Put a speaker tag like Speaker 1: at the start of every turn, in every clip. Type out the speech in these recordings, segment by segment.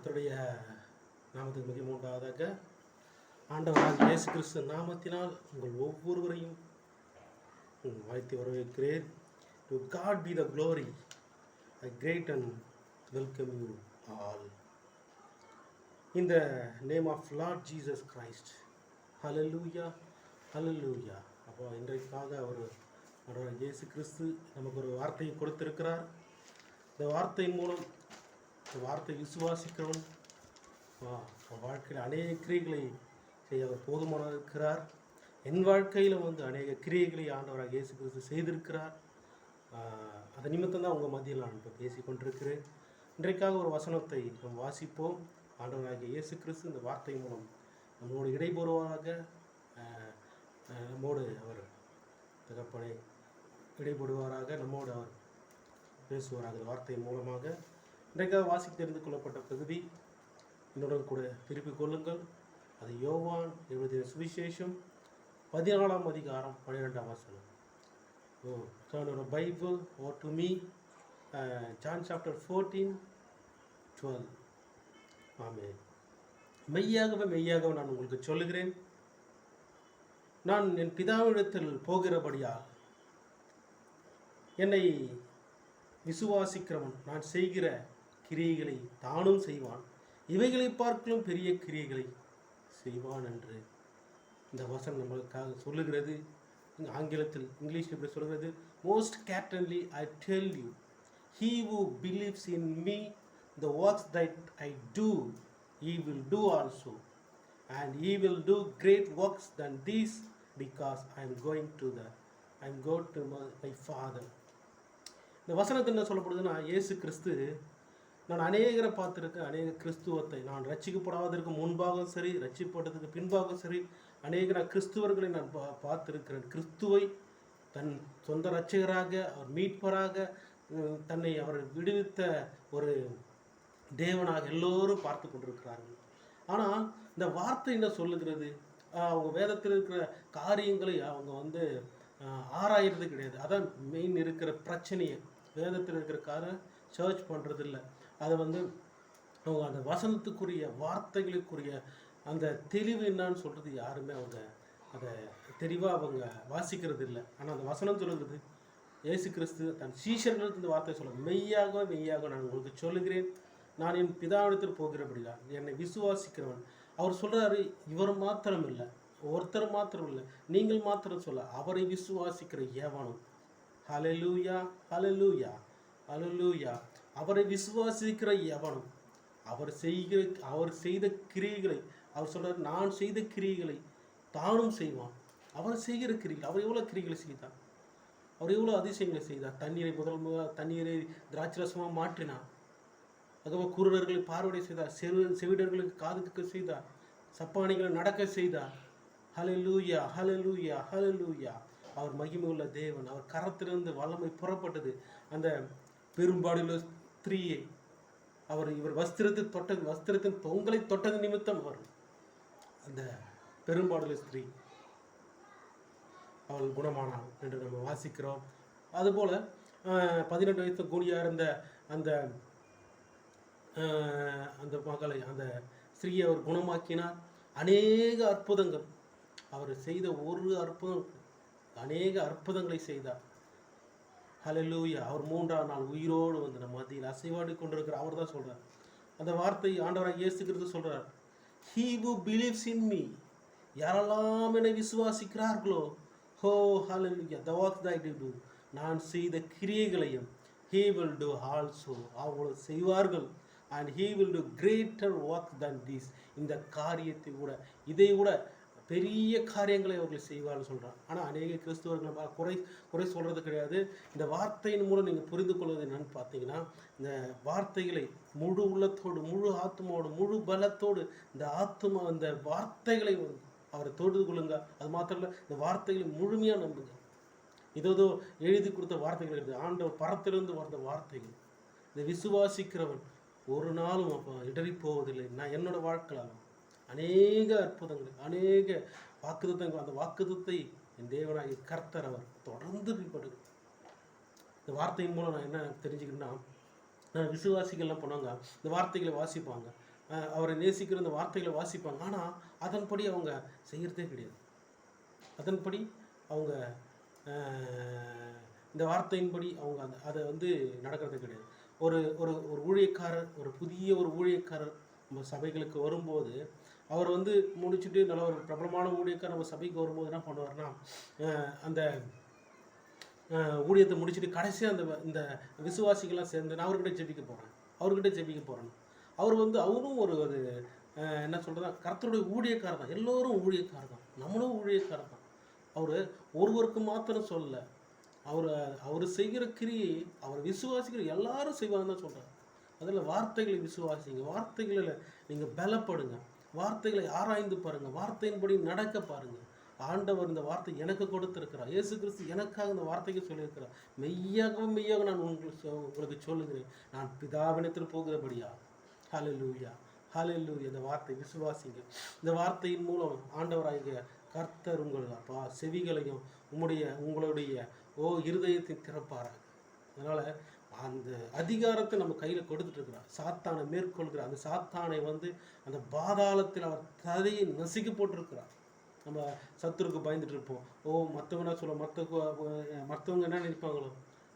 Speaker 1: கர்த்தருடைய நாமத்துக்கு மிக உண்டாவதாக. ஆண்டவராகிய இயேசு கிறிஸ்து நாமத்தினால் உங்கள் ஒவ்வொருவரையும் வாழ்த்தி வரவேற்கிறேன். To God be the glory. I greet and welcome you all in the name of Lord Jesus Christ. Hallelujah, hallelujah. அப்போ இன்றைக்காக அவர் இயேசு கிறிஸ்து நமக்கு ஒரு வார்த்தையை கொடுத்திருக்கிறார். இந்த வார்த்தையின் மூலம் வார்த்தை விசுவாசிக்கிறவன் வாழ்க்கையில் அநேக கிரியைகளை செய்ய அவர் போதுமானவர் இருக்கிறார். என் வாழ்க்கையில் அநேக கிரியைகளை ஆண்டவராக இயேசு கிறிஸ்து செய்திருக்கிறார். அது நிமித்தம் தான் உங்கள் மத்தியில் நான் இப்போ பேசி கொண்டிருக்கிறேன். இன்றைக்காக ஒரு வசனத்தை நாம் வாசிப்போம். ஆண்டவராகிய இயேசு கிறிஸ்து இந்த வார்த்தை மூலம் நம்மோடு இடைபெறுவாராக. நம்மோடு அவர் தகப்பனை இடைபடுவாராக, நம்மோடு அவர் பேசுவாராக வார்த்தையின் மூலமாக. இன்றைக்காக வாசித்து தெரிந்து கொள்ளப்பட்ட பகுதி என்னுடன் கூட திருப்பிக் கொள்ளுங்கள். அது யோவான் எழுதிய சுவிசேஷம் 14ஆம் அதிகாரம் 12ஆம் வசனம். Turn your Bible over to me, John chapter 14:12. ஆமென். மெய்யாகவே மெய்யாகவே நான் உங்களுக்கு சொல்லுகிறேன், நான் என் பிதாவிடத்தில் போகிறபடியால் என்னை விசுவாசிக்கிறவன் நான் செய்கிற கிரியைகளை தானும் செய்வான், இவைகளை பார்க்கலும் பெரிய கிரியைகளை செய்வான் என்று இந்த வசனம் நம்மளுக்காக சொல்லுகிறது. ஆங்கிலத்தில் இங்கிலீஷில் இப்படி சொல்கிறது, most certainly I tell you, he who believes in me, the works that I do he will do also, and he will do great works than these, because I am going to my Father. இந்த வசனத்தில் என்ன சொல்லப்படுதுன்னா, இயேசு கிறிஸ்து நான் அநேகரை பார்த்துருக்கேன். அநேக கிறிஸ்துவத்தை நான் ரட்சிக்கப்படாததற்கு முன்பாகவும் சரி, ரட்சிப்பட்டதுக்கு பின்பாகவும் சரி, நான் கிறிஸ்துவர்களை நான் பார்த்துருக்கிறேன். கிறிஸ்துவை தன் சொந்த இரட்சகராக, அவர் மீட்பராக, தன்னை அவர் விடுவித்த ஒரு தேவனாக எல்லோரும் பார்த்து கொண்டிருக்கிறார்கள். ஆனால் இந்த வார்த்தை என்ன சொல்லுகிறது, அவங்க வேதத்தில் இருக்கிற காரியங்களை அவங்க ஆராயிறது கிடையாது. அதான் மெயின் இருக்கிற பிரச்சனையை. வேதத்தில் இருக்கிற காரை சர்ச் பண்ணுறது இல்லை. அதை அவங்க அந்த வசனத்துக்குரிய வார்த்தைகளுக்குரிய அந்த தெளிவு என்னான்னு சொல்கிறது யாருமே அதை தெளிவாக வாசிக்கிறது இல்லை. ஆனால் அந்த வசனம் சொல்லுகிறது, இயேசு கிறிஸ்து தன் சீஷர்களுக்கு இந்த வார்த்தை சொல்ல, மெய்யாக மெய்யாக நான் உங்களுக்கு சொல்லுகிறேன், நான் என் பிதாவிடத்தில் போகிறபடியா என்னை விசுவாசிக்கிறவன். அவர் சொல்கிறாரு, இவர் மாத்திரம் இல்லை, ஒருத்தர் மாத்திரம் இல்லை, நீங்கள் மாத்திரம் சொல்ல, அவரை விசுவாசிக்கிற எவனும். ஹல்லேலூயா, ஹல்லேலூயா, ஹல்லேலூயா. அவரை விசுவாசிக்கிற எவனும் அவர் செய்த கிரியைகளை, அவர் சொல்றார், நான் செய்த கிரியைகளை தானும் செய்வான். அவர் செய்கிற கிரிகள், அவர் எவ்வளோ கிரிகளை செய்தார், அவர் எவ்வளோ அதிசயங்களை செய்தார். தண்ணீரை திராட்சரசமாக மாற்றினார். அதுவும் குருடர்களை பார்வையை செய்தார், செவிடர்களுக்கு காதுக்கு செய்தார், சப்பானிகளை நடக்க செய்தார். ஹல்லேலூயா, ஹல்லேலூயா, ஹல்லேலூயா. அவர் மகிமை உள்ள தேவன். அவர் கரத்திலிருந்து வல்லமை புறப்பட்டது. அந்த பெரும்பாடுள்ள ஸ்திரீயை இவர் வஸ்திரத்தின் தொங்கலை தொட்டது நிமித்தம் அவர், அந்த பெரும்பாடுள்ள ஸ்திரீ அவள் குணமானாள் என்று நம்ம வாசிக்கிறோம். அதுபோல் 18 வயசு கூடியா இருந்த அந்த மகளை, அந்த ஸ்திரீயை அவர் குணமாக்கினார். அநேக அற்புதங்கள் அவர் செய்த, ஒரு அற்புதம் அநேக அற்புதங்களை செய்தார். ஹல்லேலூயா. அவர் 3ஆம் நாள் உயிரோடு நம்ம மத்தியில் அசைவாடி கொண்டிருக்கிற அவர் தான் சொல்கிறார். அந்த வார்த்தை ஆண்டவராக இயேசு கிறிஸ்து சொல்கிறார், he who believes in me, யாரெல்லாம் என்னை விசுவாசிக்கிறார்களோ, ஹோ ஹல்லேலூயா, the works that I do, நான் செய்த கிரியைகளையும் he will do also, அவர்கள் செய்வார்கள், and he will do greater works than this, இந்த காரியத்தை கூட, இதை விட பெரிய காரியங்களை அவர்கள் செய்வார்கள் சொல்கிறார். ஆனால் அநேக கிறிஸ்துவர்களை குறை சொல்கிறது கிடையாது. இந்த வார்த்தையின் மூலம் நீங்கள் புரிந்து கொள்வது என்னன்னு பார்த்தீங்கன்னா, இந்த வார்த்தைகளை முழு உள்ளத்தோடு, முழு ஆத்மாவோடு, முழு பலத்தோடு இந்த வார்த்தைகளை அவரை தொழுது கொள்ளுங்க. அது மாத்திரம் இல்லை, இந்த வார்த்தைகளை முழுமையாக நம்புங்க. இதோ எழுதி கொடுத்த வார்த்தைகள் இருக்குது, ஆண்டவர் பரத்திலிருந்து வந்த வார்த்தைகள். இந்த விசுவாசிக்கிறவன் ஒரு நாளும் இடறி போவதில்லை. நான் என்னோட வாழ்க்கையில் அநேக அற்புதங்கள், அநேக வாக்குத்தத்தங்கள், அந்த வாக்குத்தத்தை என் தேவனாகிய கர்த்தர் அவர் தொடர்ந்து பின்படுது. இந்த வார்த்தையின் மூலம் நான் என்ன தெரிஞ்சுக்கிறேன்னா, விசுவாசிகள்லாம் போனாங்க, இந்த வார்த்தைகளை வாசிப்பாங்க. அவரை நேசிக்கிற அந்த வார்த்தைகளை வாசிப்பாங்க. ஆனால் அதன்படி அவங்க செய்கிறதே கிடையாது. அதன்படி அவங்க இந்த வார்த்தையின்படி அவங்க அதை வந்து நடக்கிறது கிடையாது. ஒரு ஒரு ஒரு ஊழியக்காரர், ஒரு புதிய ஒரு ஊழியக்காரர் நம்ம சபைகளுக்கு வரும்போது, அவர் வந்து முடிச்சுட்டு நல்ல ஒரு பிரபலமான ஊழியக்காரர் நம்ம சபைக்கு வரும்போது என்ன பண்ணுவார்னா, அந்த ஊழியத்தை முடிச்சுட்டு கடைசியாக இந்த விசுவாசிகள்லாம் சேர்ந்து நான் அவர்கிட்ட ஜெபிக்க போகிறேன். அவர் வந்து அவரும் ஒரு என்ன சொல்கிறதா, கர்த்தருடைய ஊழியக்காரர் தான். எல்லோரும் ஊழியக்காரர் தான், நம்மளும் ஊழியக்காரர் தான். அவர் ஒருவருக்கு மாத்திரம் சொல்லலை, அவர் செய்கிற கிரியை அவர் விசுவாசிக்கிற எல்லாரும் செய்வாங்கன்னு தான் சொல்கிறார். அதில் வார்த்தைகளை விசுவாசிங்க, வார்த்தைகளில் நீங்கள் பலப்படுங்க, வார்த்தைகளை ஆராய்ந்து பாருங்கள், வார்த்தையின்படி நடக்க பாருங்கள். ஆண்டவர் இந்த வார்த்தை எனக்கு கொடுத்திருக்கிறார். இயேசு கிறிஸ்து எனக்காக இந்த வார்த்தைக்கு சொல்லியிருக்கிறார். மெய்யாக நான் உங்களுக்கு சொல்லுகிறேன், நான் பிதாவினத்தில் போகிறபடியா. ஹல்லேலூயா, ஹல்லேலூயா. இந்த வார்த்தை விசுவாசிங்க. இந்த வார்த்தையின் மூலம் ஆண்டவராகிய கர்த்தர் உங்கள் செவிகளையும் உங்களுடைய இருதயத்தை திறப்பாராங்க. அதனால் அந்த அதிகாரத்தை நம்ம கையில் கொடுத்துட்ருக்கிறார். சாத்தானை மேற்கொள்கிற அந்த சாத்தானை வந்து அந்த பாதாளத்தில் அவர் ததையை நசுக்கி போட்டிருக்கிறார். நம்ம சத்துருக்கு பயந்துட்டு இருப்போம். மற்றவங்க என்ன சொல்ல, மற்றவங்க என்ன நினைப்பாங்களோ,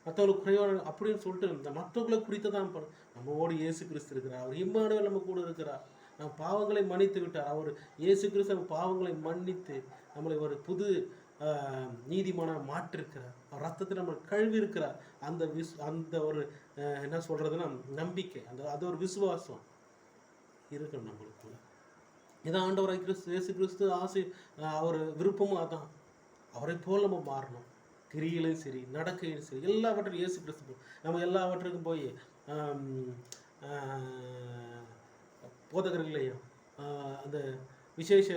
Speaker 1: மற்றவங்களுக்கு குறைவான அப்படின்னு சொல்லிட்டு இந்த மற்றவங்களை குறித்து தான் நம்மோடு இயேசு கிறிஸ்து இருக்கிறார். அவர் இம்மானுவேல் நம்ம கூட இருக்கிறார். நம்ம பாவங்களை மன்னித்து விட்டார். அவர் இயேசு கிறிஸ்து நம்ம பாவங்களை மன்னித்து நம்மளை ஒரு புது நீதிமான மாற்றிருக்கிறார். அவர் ரத்தத்தை நம்ம கழுவி இருக்கிறார். அந்த ஒரு என்ன சொல்கிறதுன்னா நம்பிக்கை, அது ஒரு விசுவாசம் இருக்கணும் நம்மளுக்குள்ள. இதான் ஆண்டவராய் இயேசு கிறிஸ்து ஆசை, அவர் விருப்பமும் அதான். அவரை போல் நம்ம மாறணும். கிரியிலையும் சரி, நடக்கையும் சரி, எல்லாவற்றையும் இயேசு கிறிஸ்து. நம்ம எல்லாவற்றுக்கும் போய் போதகர்களையும் அந்த விசேஷ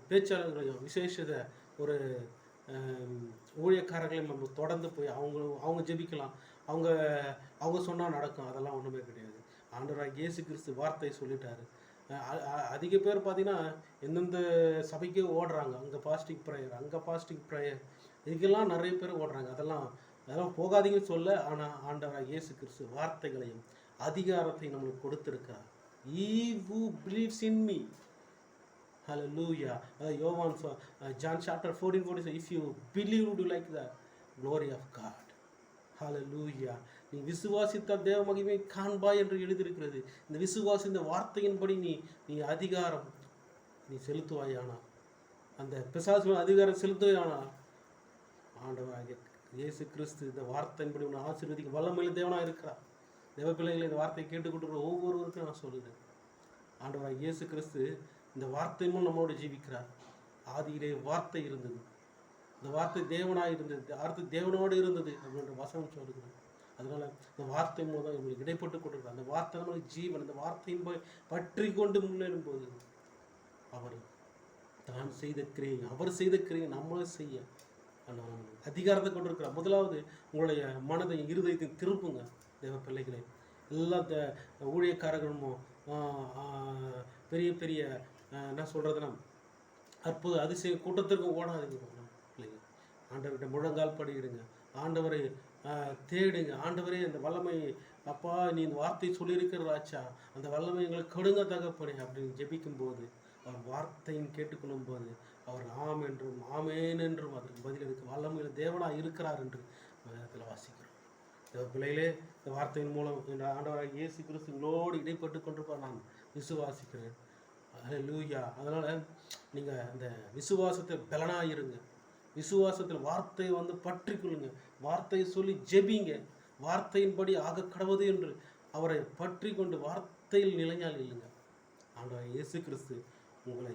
Speaker 1: பேச்சாளர்களையும் விசேஷ ஒரு ஊழியக்காரர்களையும் நம்ம தொடர்ந்து போய் அவங்க ஜெபிக்கலாம், அவங்க சொன்னால் நடக்கும், அதெல்லாம் ஒன்றுமே கிடையாது. ஆண்டவராகிய இயேசு கிறிஸ்து வார்த்தை சொல்லிட்டாரு. அதிக பேர் பார்த்தீங்கன்னா எந்தெந்த சபைக்கு ஓடுறாங்க, அங்கே பாஸ்டிங் ப்ரேயர் இதுக்கெல்லாம் நிறைய பேர் ஓடுறாங்க. அதெல்லாம் போகாதீங்கன்னு சொல்ல. ஆனால் ஆண்டவராகிய இயேசு கிறிஸ்து வார்த்தைகளையும் அதிகாரத்தையும் நம்மளுக்கு கொடுத்துருக்கிறார். He who believes in me. Hallelujah. Yohan John chapter 14:40 if you believe, would you like the glory of God. Hallelujah. நீ விசுவாசித்தால் தேவ மகிமை காண்பாய் என்று எழுதியிருக்கிறது. இந்த விசுவாசி இந்த வார்த்தையின்படி நீ அதிகாரம் நீ செலுத்துவாயானா, அந்த பிசாசு அதிகாரம் செலுத்துவாயானா, ஆண்டவராகிய இயேசு கிறிஸ்து இந்த வார்த்தையின்படி உன்னை ஆசீர்வதிக்க வல்லமையில் தேவனாக இருக்கிறார். தேவ பிள்ளைகளை இந்த வார்த்தையை கேட்டுக்கொண்டு ஒவ்வொருவருக்கும் நான் சொல்லுகிறேன், ஆண்டவராகிய இயேசு கிறிஸ்து இந்த வார்த்தை மூலம் நம்மளோடு ஜீவிக்கிறார். ஆதியிலே வார்த்தை இருந்தது, இந்த வார்த்தை தேவனாக இருந்தது, வார்த்தை தேவனோடு இருந்தது அப்படின்ற வசனம் சொல்லுகிறேன். அதனால இந்த வார்த்தை மூலம் நம்மளுக்கு இடைப்பட்டு கொண்டிருக்கிறார். அந்த வார்த்தை நம்மளுக்கு ஜீவன். அந்த வார்த்தையின் பற்றி கொண்டு முன்னேறும் போது அவர் செய்த கிரியை நம்மளும் செய்ய அதிகாரத்தை கொண்டிருக்கிறார். முதலாவது உங்களுடைய மனதை இருதயத்தையும் திருப்புங்க தேவ பிள்ளைகளை. எல்லா ஊழியக்காரர்களும் பெரிய பெரிய என்ன சொல்கிறதுனா அற்புத அதிசய கூட்டத்திற்கும் ஓடாதீங்க பிள்ளைங்க. ஆண்டவர்கிட்ட முழங்கால் படியிடுங்க, ஆண்டவரை தேடுங்க. ஆண்டவரே அந்த வல்லமை, அப்பா நீ இந்த வார்த்தை சொல்லியிருக்கிறாச்சா, அந்த வல்லமை எங்களுக்கு கொடுங்க தகப்பனே அப்படின்னு ஜெபிக்கும் போது, அவர் வார்த்தையும் கேட்டுக்கொள்ளும் போது அவர் ஆம் என்றும் ஆமேன் என்றும் அதற்கு பதிலளிக்க வல்லமையில் தேவனாக இருக்கிறார் என்று வேதத்தில் வாசிக்கிறோம். பிள்ளைகளே, இந்த வார்த்தையின் மூலம் இந்த ஆண்டவராகிய இயேசு கிறிஸ்துவோடு இடைப்பட்டு கொண்டிருப்பார் நான் விசுவாசிக்கிறேன். ஹல்லேலூயா. அதனால் நீங்கள் அந்த விசுவாசத்தை பலனாக இருங்க. விசுவாசத்தில் வார்த்தையை வந்து பற்றி கொள்ளுங்க, வார்த்தையை சொல்லி ஜெபிங்க, வார்த்தையின்படி ஆக கடவுது என்று அவரை பற்றி கொண்டு வார்த்தையில் நிலையால் இல்லைங்க. ஆண்டவர் இயேசு கிறிஸ்து உங்களை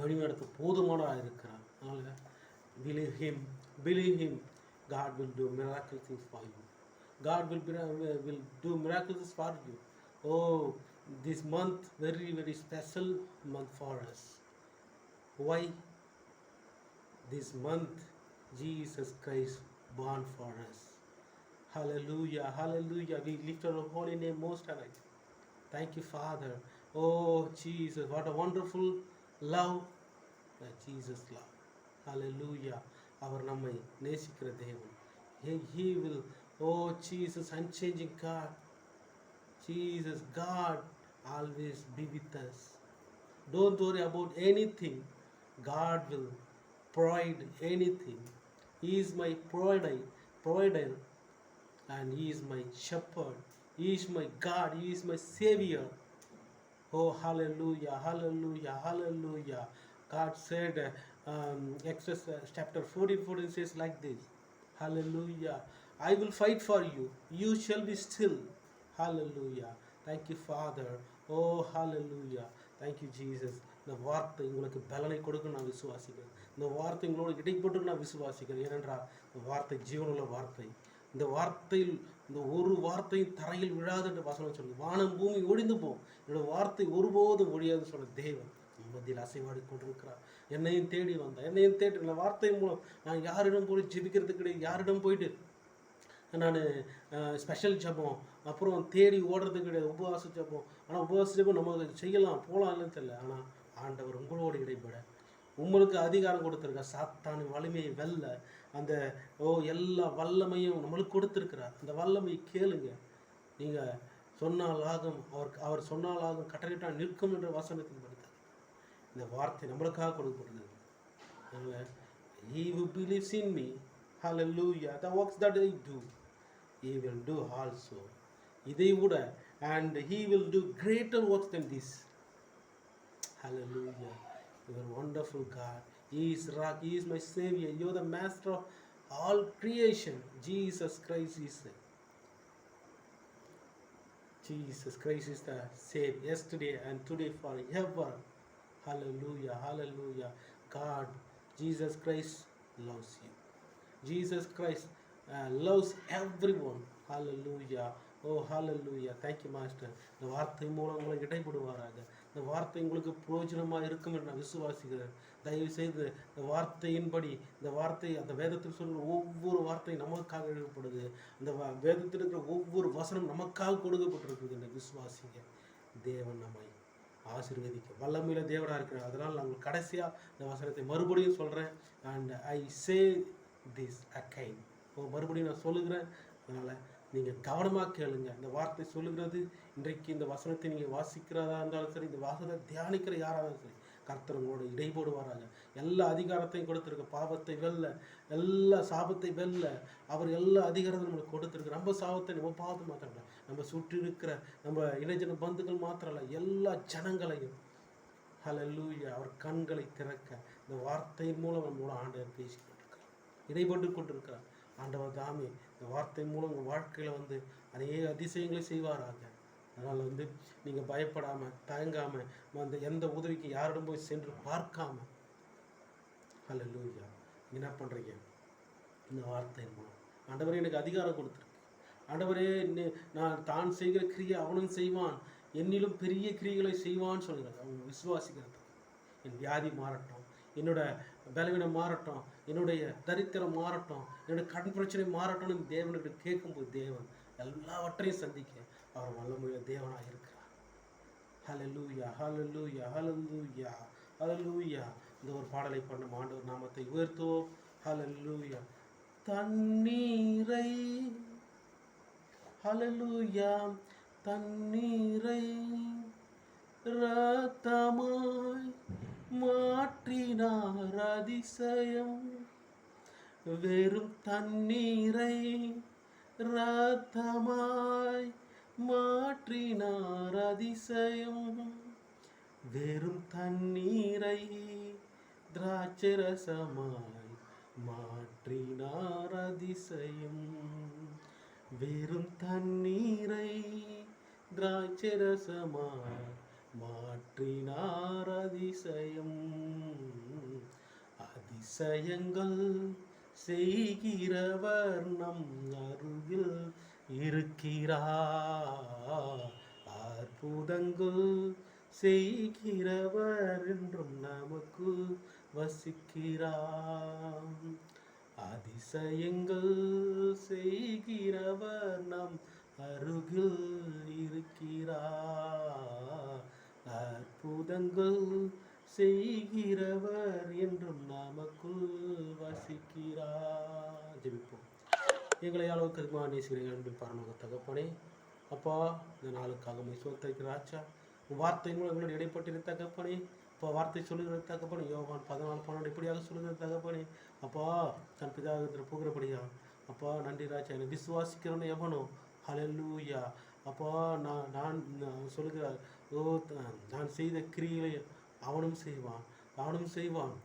Speaker 1: வழிநடத்த போதுமானதாக இருக்கிறார். அதனால் believe him, God will do miracle things for you. God will do miracles for you. Oh, this month very very special month for us. Why? This month Jesus Christ born for us. Hallelujah, hallelujah. We lift our holy name most high. Thank you, Father. Oh Jesus, what a wonderful love that Jesus love. Hallelujah. அவர் நம்மை நேசிக்கிற தேவன். He will, oh Jesus, unchanging God, Jesus, God always be with us. Don't worry about anything. God will provide anything. He is my provider, and He is my shepherd. He is my God. He is my Savior. Oh, hallelujah, hallelujah, hallelujah. God said, Exodus chapter 14 says like this. Hallelujah. I will fight for you. You shall be still. Hallelujah. Thank you, Father. Oh, hallelujah. Thank you, Jesus. இந்த வார்த்தை உங்களுக்கு பலனை கொடுக்கும் நான் விசுவாசிக்கிறேன். இந்த வார்த்தை உங்களோட இடைப்பட்டு நான் விசுவாசிக்கிறேன். ஏனென்றால் இந்த வார்த்தை ஜீவனுள்ள வார்த்தை. இந்த வார்த்தையில் இந்த ஒரு வார்த்தையும் தரையில் விழாது என்று வசனம் சொல்லுது. வானம் பூமி ஒழிந்து போகும், என்னோட வார்த்தை ஒருபோதும் ஒழியாது சொன்ன தேவன் மத்தியில் அசைவாடி கொண்டிருக்கிறார். என்னையும் தேடி வந்தார், என்னையும் தேடி இந்த வார்த்தை மூலம் நான் யாரிடம் போய் ஜெபிக்கிறது கிடையாது. யாரிடம் போயிட்டு நான் ஸ்பெஷல் ஜபம் அப்புறம் தேடி ஓடுறது கிடையாது, உபவாச ஜபம். ஆனால் உபவாச ஜபம் நம்ம செய்யலாம், போகலாம் இல்லைன்னு தெரியல. ஆனால் ஆண்டவர் உங்களோடு இடைப்பட உங்களுக்கு அதிகாரம் கொடுத்துருக்கார். சாத்தானின் வலிமையை வெல்ல அந்த எல்லா வல்லமையும் நம்மளுக்கு கொடுத்துருக்கிறார். அந்த வல்லமையை கேளுங்க. நீங்கள் சொன்னால் ஆகும், அவர் சொன்னால் ஆகும், கட்டளையிட்டால் நிற்கும் என்ற வசனத்தின் படித்தார். இந்த வார்த்தை நம்மளுக்காக கொடுக்கப்படுகிறது. He who believes in me, hallelujah, the works that I do, he will do also. இதை விட, and he will do greater works than this. Hallelujah. You are wonderful God. He is rock. He is my Savior. You are the master of all creation. Jesus Christ is the same yesterday and today forever. Hallelujah. Hallelujah. God, Jesus Christ loves you. Jesus Christ loves everyone. Hallelujah. Oh, hallelujah. Thank you, Master. இந்த வார்த்தை மூலம் உங்களை இடைப்படுவாராக. இந்த வார்த்தை உங்களுக்கு பிரயோஜனமாக இருக்கும் என்று நான் விசுவாசிக்கிறேன். தயவு செய்து இந்த வார்த்தையின்படி, இந்த வார்த்தை அந்த வேதத்தில் சொல்கிற ஒவ்வொரு வார்த்தையும் நமக்காக எழுதப்படுது. அந்த வேதத்தில் இருக்கிற ஒவ்வொரு வசனம் நமக்காக கொடுக்கப்பட்டிருக்குது என்று விசுவாசிங்க. தேவன் நம்மை ஆசீர்வதிக்க வல்லமையில தேவனாக இருக்கிறார். அதனால் நாங்கள் கடைசியாக இந்த வசனத்தை மறுபடியும் சொல்கிறேன். And I say this again. மறுபடியும் நான் சொல்லுகிறேன். அதனால் நீங்கள் கவனமாக கேளுங்க. இந்த வார்த்தை சொல்லுகிறது. இன்றைக்கு இந்த வசனத்தை நீங்கள் வாசிக்கிறதா இருந்தாலும் சரி, இந்த வாசனை தியானிக்கிற யாராக இருந்தாலும் சரி, கர்த்தர் உங்களோட இடைபோடுவாராங்க. எல்லா அதிகாரத்தையும் கொடுத்துருக்க, பாவத்தை வெல்ல, எல்லா சாபத்தை வெல்ல அவர் எல்லா அதிகாரத்தையும் நம்மளுக்கு கொடுத்துருக்கு. நம்ம சாபத்தை நம்ம பாவத்தை மாத்திரம் இல்லை, நம்ம சுற்றி இருக்கிற நம்ம இணைஜன பந்துக்கள் மாத்திரம் இல்லை, எல்லா ஜனங்களையும் ஹல்லேலூயா அவர் கண்களை திறக்க இந்த வார்த்தையின் மூலம் நம்மளோட ஆண்டவர் பேசி கொண்டிருக்கிறார், இடைப்பட்டு கொண்டிருக்கிறார். ஆண்டவர் தாமே இந்த வார்த்தை மூலம் உங்கள் வாழ்க்கையில் அநேக அதிசயங்களை செய்வாராக. அதனால் நீங்கள் பயப்படாமல் தயங்காமல் அந்த எந்த உதவிக்கு யாரிடம் போய் சென்று பார்க்காம ஹல்லேலூயா என்ன பண்ணுறீங்க? இந்த வார்த்தையின் மூலம் ஆண்டவரே எனக்கு அதிகாரம் கொடுத்துருக்கு. ஆண்டவரே நான் தான் செய்கிற கிரியை அவனும் செய்வான், என்னிலும் பெரிய கிரியைகளை செய்வான்னு சொல்கிறார். அவங்க விசுவாசிக்கிறது. என் வியாதி மாறட்டும், என்னோட பலவீனம் மாறட்டும், என்னுடைய தரித்திரம் மாறட்டும், என்னோட கடன் பிரச்சனை மாறட்டும்னு தேவனுக்கு கேட்கும்போது தேவன் எல்லாவற்றையும் சந்திக்க அவர் வல்லமையுள்ள தேவனாக இருக்கிறார். ஹல்லேலூயா ஹல்லேலூயா ஹல்லேலூயா ஹல்லேலூயா. இந்த ஒரு பாடலை பண்ண ஆண்டவர் நாமத்தை உயர்த்துவோம். ஹல்லேலூயா. தண்ணீரை ஹல்லேலூயா தண்ணீரை இரத்தமாய் மாற்றினார் அதிசயம். வெறும் தண்ணீரை இரத்தமாய் மாற்றினார் அதிசயம். வெறும் தண்ணீரை திராட்சரசமாய் மாற்றினார் அதிசயம். வெறும் தண்ணீரை திராட்சரசமாய் மாற்றினார் அதிசயம். அதிசயங்கள் செய்கிறவர் நம் அருகில் இருக்கிறார். அற்புதங்கள் செய்கிறவர் என்றும் நமக்கு வசிக்கிறார். அதிசயங்கள் செய்கிறவர் நம் அருகில் இருக்கிறார். அற்புதங்கள் செய்கிறவர் என்றும் நமக்குள் வசிக்கிறார். ஜெபிப்போம். எங்களை அளவுக்கு அதிகமாக நேசிக்கிறீர்கள் அன்பின் பரலோக தகப்பனே, அப்பா இந்த நாளுக்காக உம்மை சோத்தரிக்கிற ராஜா, உன் வார்த்தை மூலம் எங்களோடு இடைப்பட்டிருந்த தகப்பனே, அப்பா வார்த்தை சொல்லுகிற தகப்பனே, யோவான் 14:12 இப்படியாக சொல்லுகிற தகப்பனே, அப்பா தன் பிதாவிடத்தில் போகிறபடியா, அப்பா நன்றி ராஜா, என்னை விசுவாசிக்கிறவன் எவனோ, ஹalleluya, அப்பா நான் சொல்லுகிறார், ஓ நான் செய்த கிரியைகளை அவனும் செய்வான், அவனும் செய்வான்,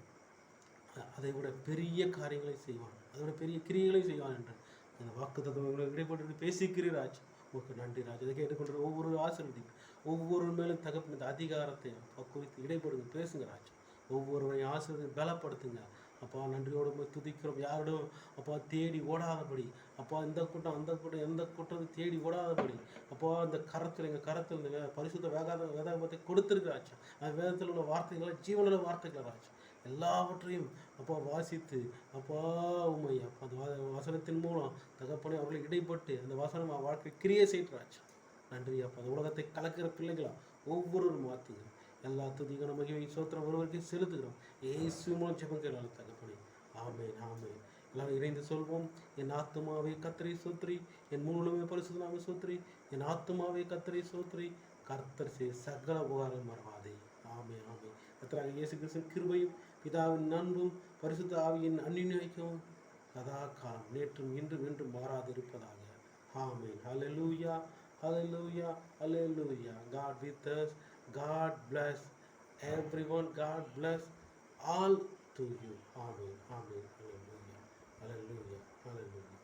Speaker 1: அதை விட பெரிய காரியங்களை செய்வான், அதை விட பெரிய கிரியைகளை செய்வான் என்று அந்த வாக்கு தத்துவங்களை இடைப்பட்டு பேசிக்கிறீராஜ். உங்களுக்கு நன்றி ராஜ். இதை கேட்டுக்கொண்டு ஒவ்வொரு ஆசிரியர் ஒவ்வொரு மேலும் தகப்பின் இந்த அதிகாரத்தை அப்பா குறித்து இடைப்படுங்க, பேசுங்க ராஜ். ஒவ்வொருவரையும் ஆசிரியர் பலப்படுத்துங்க அப்பா. நன்றியோடு போய் துதிக்கிறோம். யாரோடும் அப்பா தேடி ஓடாதபடி, அப்பா இந்த கூட்டம் அந்த கூட்டம் எந்த கூட்டம் தேடி ஓடாதபடி, அப்பா இந்த கரத்தில் எங்கள் கரத்தில் இந்த பரிசுத்த வேதாகமத்தை கொடுத்துருக்கிறாச்சு. அந்த வேதத்தில் உள்ள வார்த்தைகளை ஜீவனுள்ள வார்த்தைகள் ராஜ். எல்லாவற்றையும் அப்பா வாசித்து அப்பா உண்மை அப்பா அந்த வசனத்தின் மூலம் தகப்பனே அவர்களை இடைப்பட்டு அந்த வசனம் வாழ்க்கை கிரியை செய்கிறாச்சு. நன்றி அப்பா. அந்த உலகத்தை கலக்கிற பிள்ளைகளா ஒவ்வொருவரும் மாற்றுங்க. எல்லா துதிகான மகிமை சோத்திரம் ஒருவருக்கும் செலுத்துகிறோம். ஏசு மூலம் ஜெபம் கேளாலும் தகப்பனே. ஆமென் ஆமென். எல்லாரும் இணைந்து சொல்வோம். என் ஆத்துமாவே கர்த்தரை சோத்திரி, என் முழுமே பரிசுத்த நாமத்தை சோத்திரி, என் ஆத்துமாவே கர்த்தரை சோத்திரி, கர்த்தர் செய்ய சகல உபகாரம் மறவாதே. ஆமென் ஆமென். கர்த்தராகிய இயேசு கிறிஸ்துவின் கிருபையும் பிதாவின் அன்பும் பரிசுத்த ஆவியின் அந்நியக்கும் சதா காலம் நேற்றும் இன்றும் என்றும் மாறாது இருப்பதாக. ஆமென். ஹல்லேலூயா hallelujah hallelujah. God with us. God bless everyone. God bless all to you. Amen amen. Hallelujah hallelujah hallelujah.